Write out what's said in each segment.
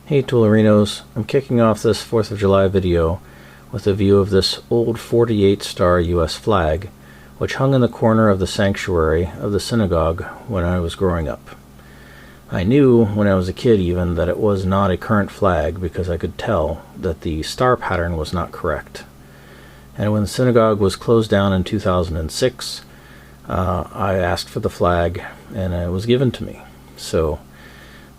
Hey Toolerinos, I'm kicking off this 4th of July video with a view of this old 48-star US flag, which hung in the corner of the sanctuary of the synagogue when I was growing up. I knew when I was a kid even that it was not a current flag because I could tell that the star pattern was not correct. And when the synagogue was closed down in 2006, I asked for the flag and it was given to me. So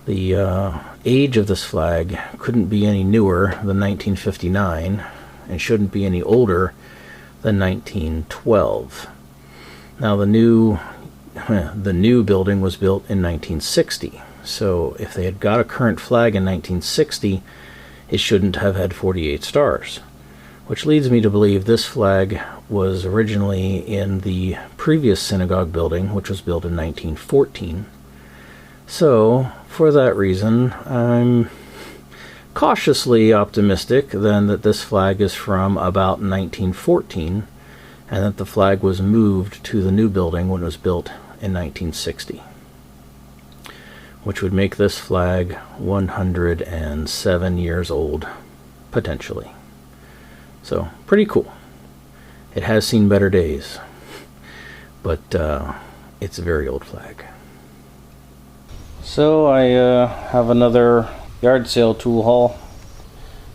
the age of this flag couldn't be any newer than 1959 and shouldn't be any older than 1912. Now the new building was built in 1960, so if they had got a current flag in 1960, it shouldn't have had 48 stars, which leads me to believe this flag was originally in the previous synagogue building, which was built in 1914. So, for that reason, I'm cautiously optimistic then that this flag is from about 1914 and that the flag was moved to the new building when it was built in 1960, which would make this flag 107 years old, potentially. So, pretty cool. It has seen better days, but it's a very old flag. So I have another yard sale tool haul,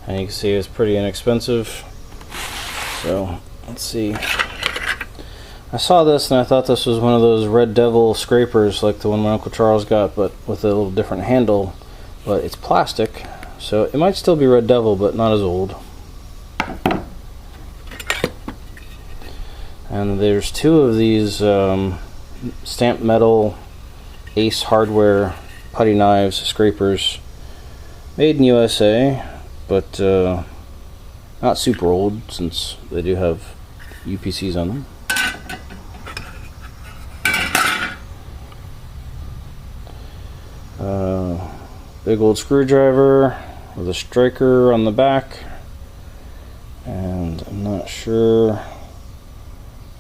and you can see it's pretty inexpensive. So let's see. I saw this and I thought this was one of those Red Devil scrapers like the one my Uncle Charles got, but with a little different handle. But it's plastic, so it might still be Red Devil, but not as old. And there's two of these stamped metal Ace Hardware putty knives, scrapers, made in USA, but not super old since they do have UPCs on them. Big old screwdriver with a striker on the back, and I'm not sure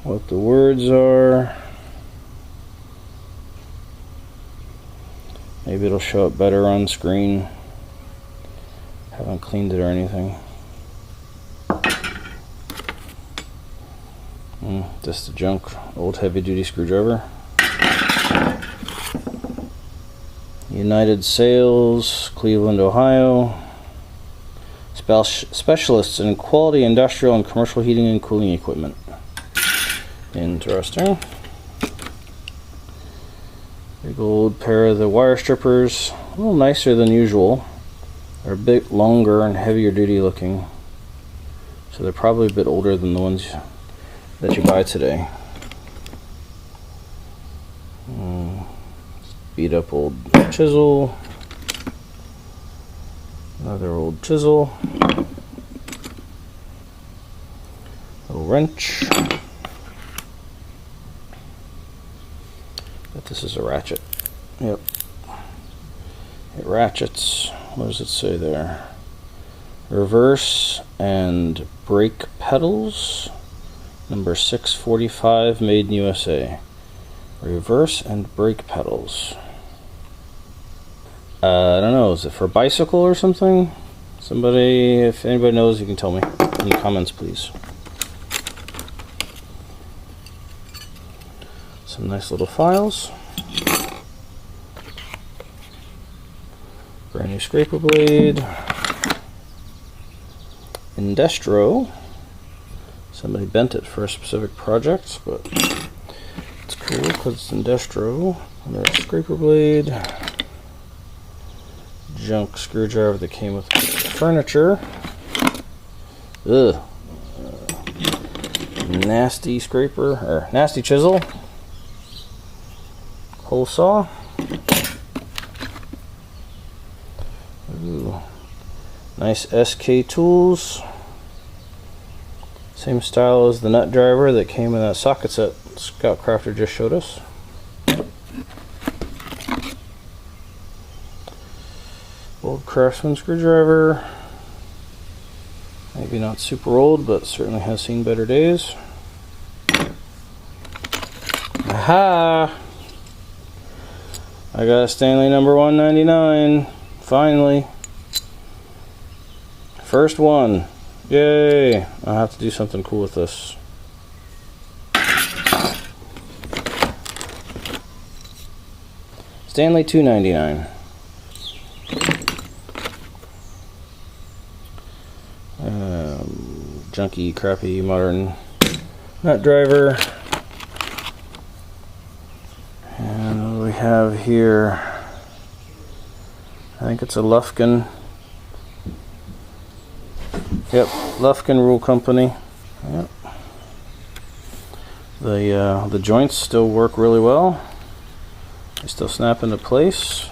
what the words are. Maybe it'll show up better on screen. Haven't cleaned it or anything. Just a junk old heavy duty screwdriver. United Sales, Cleveland, Ohio. Specialists in quality industrial and commercial heating and cooling equipment. Interesting. Big old pair of the wire strippers, a little nicer than usual. They're a bit longer and heavier duty looking, so they're probably a bit older than the ones that you buy today. Beat up old chisel, another old chisel, little wrench. But this is a ratchet. Yep. It ratchets. What does it say there? Reverse and brake pedals. Number 645, made in USA. Reverse and brake pedals. I don't know. Is it for a bicycle or something? Somebody, if anybody knows, you can tell me in the comments, please. Some nice little files. Brand new scraper blade. Indestro. Somebody bent it for a specific project, but it's cool because it's Indestro. Another scraper blade. Junk screwdriver that came with furniture. Ugh. Nasty scraper, or nasty chisel. Hole saw. Ooh. Nice SK tools. Same style as the nut driver that came in that socket set Scout Crafter just showed us. Old Craftsman screwdriver. Maybe not super old, but certainly has seen better days. Aha! I got a Stanley number 199, finally. First one. Yay! I'll have to do something cool with this. Stanley $2.99. Junky, crappy, modern nut driver. And what do we have here? I think it's a Lufkin. Yep, Lufkin Rule Company. Yep. The joints still work really well. They still snap into place.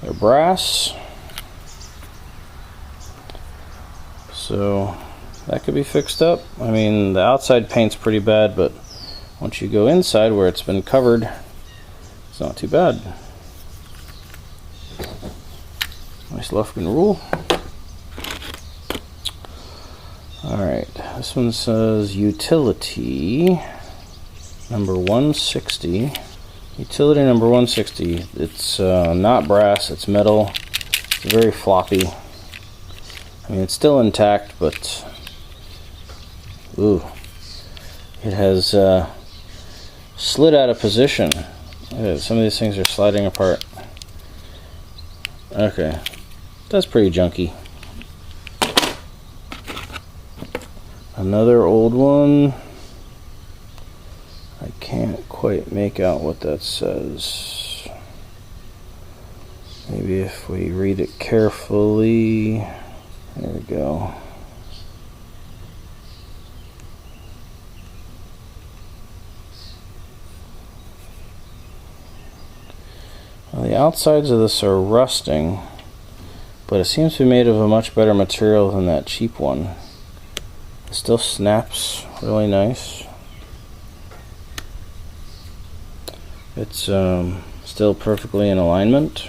They're brass. So that could be fixed up. I mean, the outside paint's pretty bad, but once you go inside where it's been covered, it's not too bad. Nice Lufkin Rule. Alright, this one says utility number 160. Utility number 160. It's not brass, it's metal. It's very floppy. I mean, it's still intact, but ooh, it has slid out of position. Some of these things are sliding apart. Okay, that's pretty junky. Another old one. I can't quite make out what that says. Maybe if we read it carefully. There we go. Well, the outsides of this are rusting, but it seems to be made of a much better material than that cheap one. It still snaps really nice. It's still perfectly in alignment.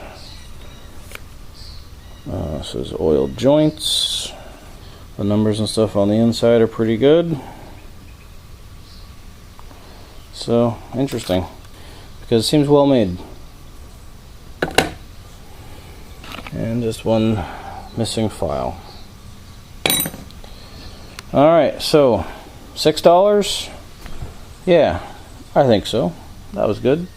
This is oiled joints. The numbers and stuff on the inside are pretty good. So, interesting. Because it seems well made. And just one missing file. Alright, so $6? Yeah, I think so. That was good.